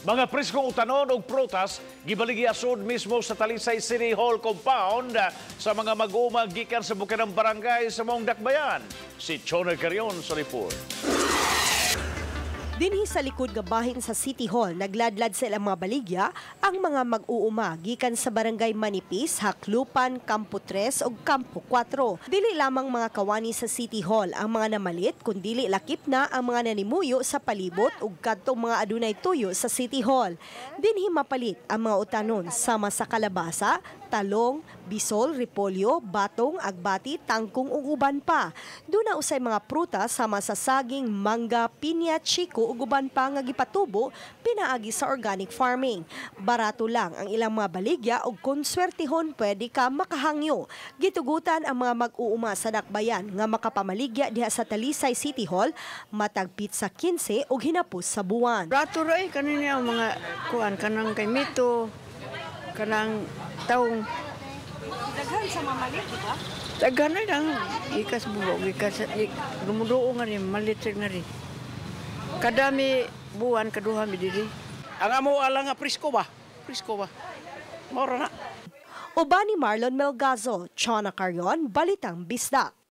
Mga priskong utanon o prutas, gibaligi asod mismo sa Talisay City Hall compound sa mga mag-uumag gikan sa bukid ng barangay sa Mong Dakbayan. Si Chona Carion sa report. Dinhi sa likod nga bahin sa City Hall, nagladlad sa ilang mga baligya ang mga mag-uuma gikan sa barangay Manipis, Haklupan, Kampo 3 ug Kampo 4. Dili lamang mga kawani sa City Hall ang mga namalit, kundi lakip na ang mga nanimuyo sa palibot ug kadtong mga adunay tuyo sa City Hall. Dinhi mapalit ang mga utanon sama sa kalabasa, talong, bisol, repolyo, batong, agbati, tangkong ug uban pa. Duna usay mga prutas sama sa saging, mangga, pinya, chiko ug uban pa nga gipatubo pinaagi sa organic farming. Barato lang ang ilang mga baligya ug kung swertihon pwede ka makahangyo. Gitugutan ang mga mag-uuma sa Dakbayan nga makapamaligya diha sa Talisay City Hall matag pizza 15 ug hinapos sa buwan. Barato ray kanina ang mga kuan kanang kay mito kanang taong Daghan sa mamalit, di ba? daghan na lang ikas bubo ikas gumuduo nga rin malit nga rin kadami buwan kaduha mi diri Ang amo ala nga prisko ba mora na. Uban ni Marlon Melgazo, Chona Carion, Balitang Bisdak.